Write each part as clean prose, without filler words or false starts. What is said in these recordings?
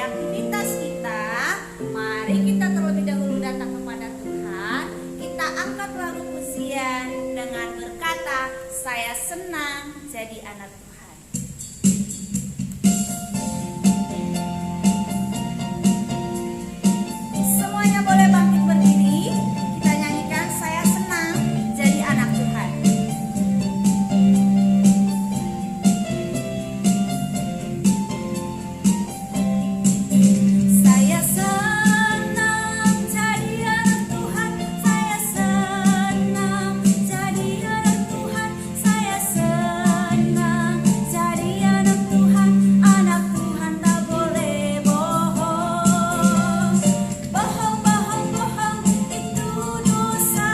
memulai aktivitas kita, mari kita terlebih dahulu datang kepada Tuhan. Kita angkat lagu pujian dengan berkata, saya senang jadi anak Tuhan. Semuanya boleh bangkit berdiri. Kita nyanyikan saya senang jadi anak Tuhan. Saya senang jadi anak Tuhan. Saya senang jadi anak Tuhan. Saya senang jadi anak Tuhan. Anak Tuhan tak boleh bohong. Bohong, bohong, bohong itu dosa.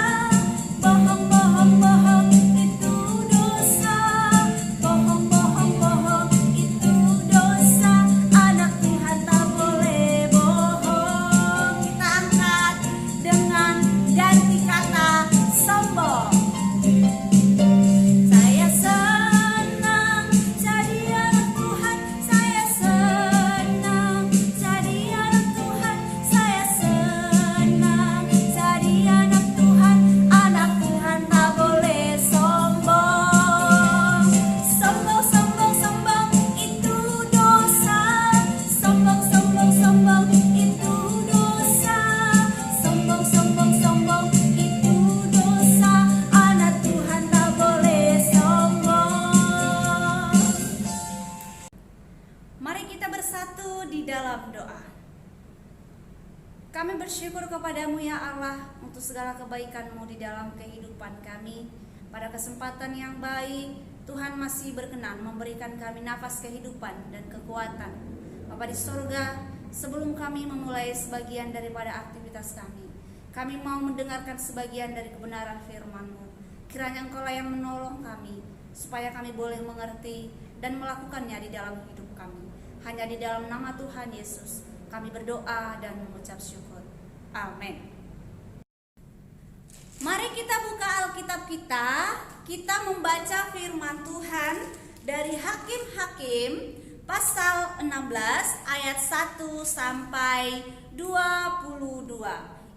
Bohong, bohong, bohong itu dosa. Bohong, bohong, bohong itu dosa. Anak Tuhan tak boleh bohong. Kita angkat dengan ganti kata sombong. Saya senang jadi anak Tuhan. Saya senang jadi anak Tuhan. Saya senang jadi anak Tuhan. Anak Tuhan tak boleh sombong. Sombong, sombong, sombong itu dosa. Sombong, sombong, sombong itu dosa. Sombong, sombong, sombong itu dosa. Anak Tuhan tak boleh sombong. Mari kita bersatu di dalam doa. Kami bersyukur kepadamu ya Allah untuk segala kebaikan-Mu di dalam kehidupan kami. Pada kesempatan yang baik, Tuhan masih berkenan memberikan kami nafas kehidupan dan kekuatan. Bapa di surga, sebelum kami memulai sebagian daripada aktivitas kami mau mendengarkan sebagian dari kebenaran firman-Mu. Kiranya Engkaulah yang menolong kami, supaya kami boleh mengerti dan melakukannya di dalam hidup kami. Hanya di dalam nama Tuhan Yesus kami berdoa dan mengucap syukur. Amin. Mari kita buka Alkitab kita membaca firman Tuhan dari Hakim-Hakim pasal 16 ayat 1 sampai 22.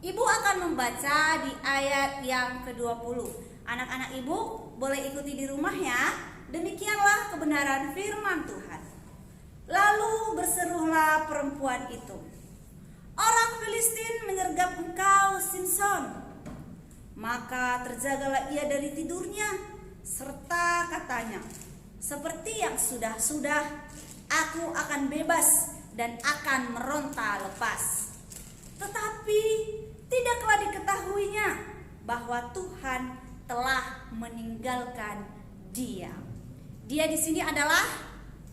Ibu akan membaca di ayat yang ke-20. Anak-anak ibu boleh ikuti di rumah ya. Demikianlah kebenaran firman Tuhan. Lalu berserulah perempuan itu, orang Filistin menyergap engkau, Simson. Maka terjagalah ia dari tidurnya, serta katanya, seperti yang sudah-sudah, aku akan bebas dan akan meronta lepas. Tetapi tidaklah diketahuinya bahwa Tuhan telah meninggalkan dia. Dia di sini adalah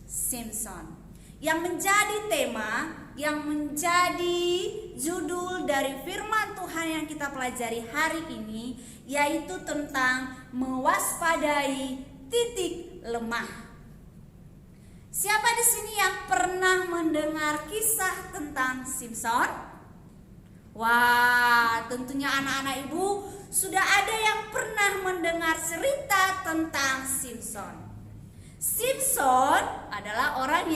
Simson. Yang menjadi tema, yang menjadi judul dari firman Tuhan yang kita pelajari hari ini, yaitu tentang mewaspadai titik lemah. Siapa di sini yang pernah mendengar kisah tentang Simson? Wah, tentunya anak-anak ibu sudah ada yang pernah mendengar cerita tentang Simson. Simson adalah orang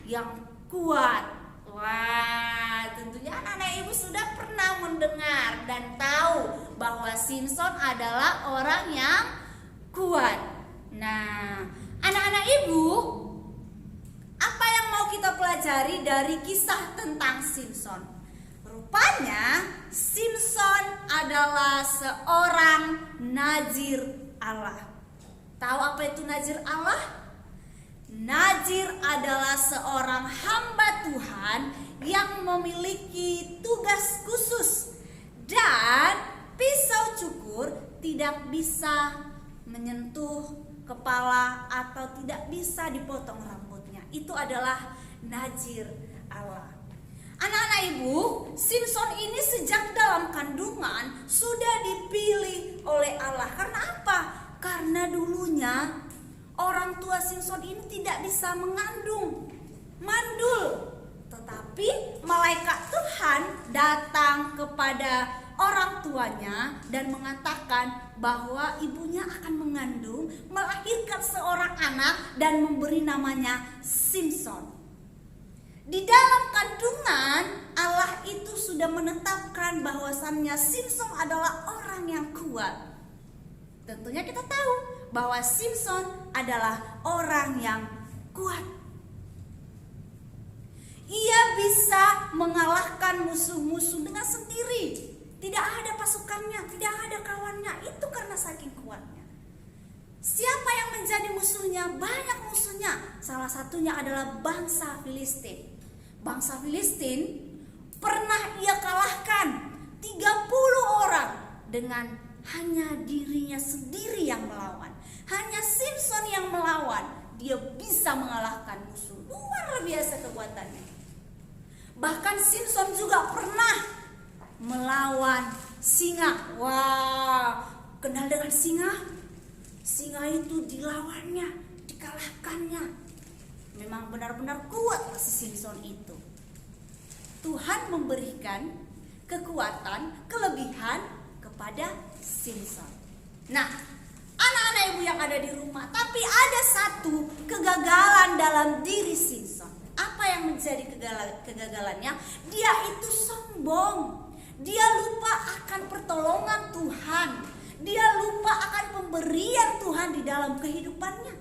yang kuat. Wah, tentunya anak-anak ibu sudah pernah mendengar dan tahu bahwa Simson adalah orang yang kuat. Nah, anak-anak ibu, apa yang mau kita pelajari dari kisah tentang Simson? Rupanya Simson adalah seorang nazir Allah. Tahu apa itu nazir Allah? Nazir adalah seorang hamba Tuhan yang memiliki tugas khusus, dan pisau cukur tidak bisa menyentuh kepala atau tidak bisa dipotong rambutnya. Itu adalah nazir Allah. Anak-anak ibu, Simson ini sejak dalam kandungan sudah dipilih oleh Allah. Karena apa? Karena dulunya orang tua Simson ini tidak bisa mengandung, mandul. Tetapi malaikat Tuhan datang kepada orang tuanya dan mengatakan bahwa ibunya akan mengandung, melahirkan seorang anak dan memberi namanya Simson. Di dalam sudah menetapkan bahwasannya Simson adalah orang yang kuat. Tentunya kita tahu bahwa Simson adalah orang yang kuat. Ia bisa mengalahkan musuh-musuh dengan sendiri. Tidak ada pasukannya, tidak ada kawannya. Itu karena saking kuatnya. Siapa yang menjadi musuhnya? Banyak musuhnya. Salah satunya adalah bangsa Filistin. Bangsa Filistin pernah ia kalahkan 30 orang dengan hanya dirinya sendiri yang melawan. Hanya Simson yang melawan. Dia bisa mengalahkan musuh. Luar biasa kekuatannya. Bahkan Simson juga pernah melawan singa. Wah, kenal dengan singa? Singa itu dilawannya, dikalahkannya. Memang benar-benar kuat si Simson itu. Tuhan memberikan kekuatan, kelebihan kepada Simson. Nah, anak-anak ibu yang ada di rumah, tapi ada satu kegagalan dalam diri Simson. Apa yang menjadi kegagalannya? Dia itu sombong. Dia lupa akan pertolongan Tuhan. Dia lupa akan pemberian Tuhan di dalam kehidupannya.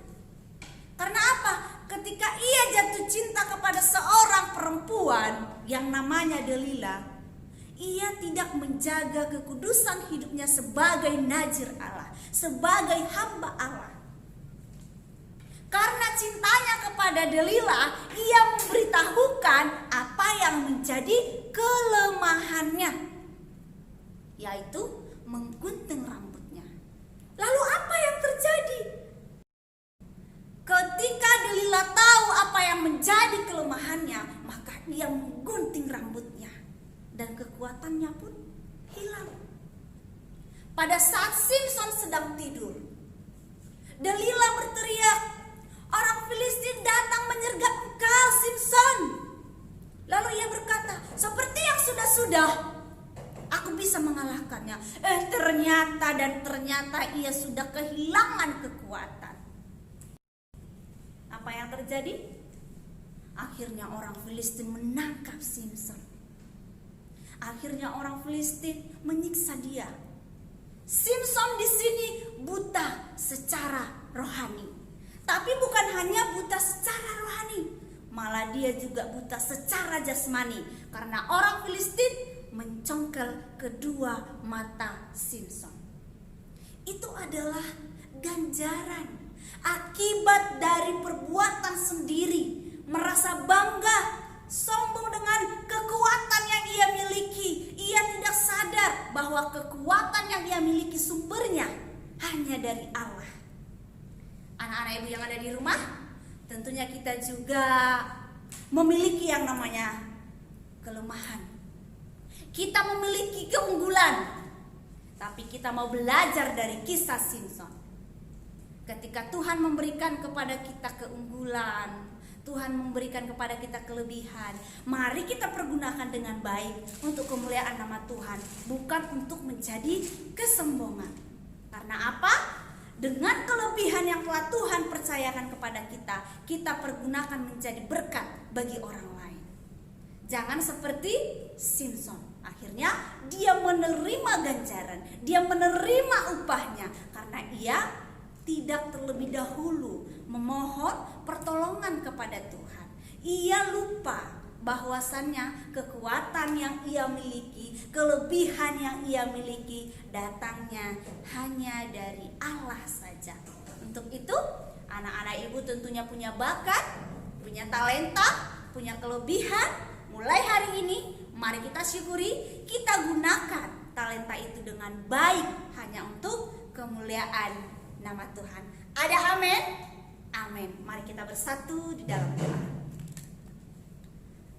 Karena apa? Ketika ia jatuh cinta kepada seorang perempuan yang namanya Delila, ia tidak menjaga kekudusan hidupnya sebagai nazir Allah, sebagai hamba Allah. Karena cintanya kepada Delila, ia memberitahukan apa yang menjadi kelemahannya, yaitu menggunting rambutnya. Lalu apa yang terjadi? Ketika Delila tahu apa yang menjadi kelemahannya, maka ia menggunting rambutnya dan kekuatannya pun hilang. Pada saat Simson sedang tidur, Delila berteriak, "Orang Filistin datang menyergap engkau, Simson." Lalu ia berkata, "Seperti yang sudah-sudah, aku bisa mengalahkannya." Ternyata ia sudah kehilangan kekuatan. Apa yang terjadi? Akhirnya orang Filistin menangkap Simson. Akhirnya orang Filistin menyiksa dia. Simson di sini buta secara rohani. Tapi bukan hanya buta secara rohani, malah dia juga buta secara jasmani. Karena orang Filistin mencongkel kedua mata Simson. Itu adalah ganjaran akibat dari perbuatan sendiri, merasa bangga, sombong dengan kekuatan yang ia miliki. Ia tidak sadar bahwa kekuatan yang ia miliki sumbernya hanya dari Allah. Anak-anak ibu yang ada di rumah, tentunya kita juga memiliki yang namanya kelemahan. Kita memiliki keunggulan, tapi kita mau belajar dari kisah Simson. Ketika Tuhan memberikan kepada kita keunggulan, Tuhan memberikan kepada kita kelebihan, mari kita pergunakan dengan baik untuk kemuliaan nama Tuhan, bukan untuk menjadi kesombongan. Karena apa? Dengan kelebihan yang telah Tuhan percayakan kepada kita, kita pergunakan menjadi berkat bagi orang lain. Jangan seperti Simson. Akhirnya dia menerima ganjaran, dia menerima upahnya karena ia tidak terlebih dahulu memohon pertolongan kepada Tuhan. Ia lupa bahwasannya kekuatan yang ia miliki, kelebihan yang ia miliki datangnya hanya dari Allah saja. Untuk itu, anak-anak ibu tentunya punya bakat, punya talenta, punya kelebihan. Mulai hari ini, mari kita syukuri, kita gunakan talenta itu dengan baik hanya untuk kemuliaan nama Tuhan. Ada amin? Amin. Mari kita bersatu di dalam doa.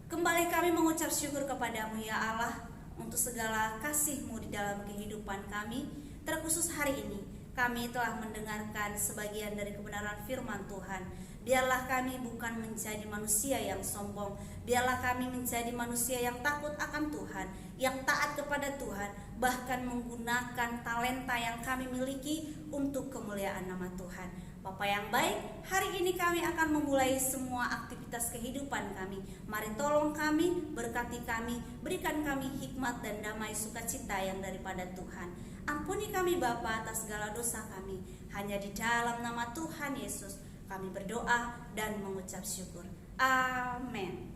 Kembali kami mengucap syukur kepadamu ya Allah untuk segala kasih-Mu di dalam kehidupan kami. Terkhusus hari ini kami telah mendengarkan sebagian dari kebenaran firman Tuhan. Biarlah kami bukan menjadi manusia yang sombong. Biarlah kami menjadi manusia yang takut akan Tuhan, yang taat kepada Tuhan, bahkan menggunakan talenta yang kami miliki untuk kemuliaan nama Tuhan. Bapa yang baik, hari ini kami akan memulai semua aktivitas kehidupan kami. Mari tolong kami, berkati kami, berikan kami hikmat dan damai sukacita yang daripada Tuhan. Ampuni kami Bapa atas segala dosa kami. Hanya di dalam nama Tuhan Yesus kami berdoa dan mengucap syukur. Amin.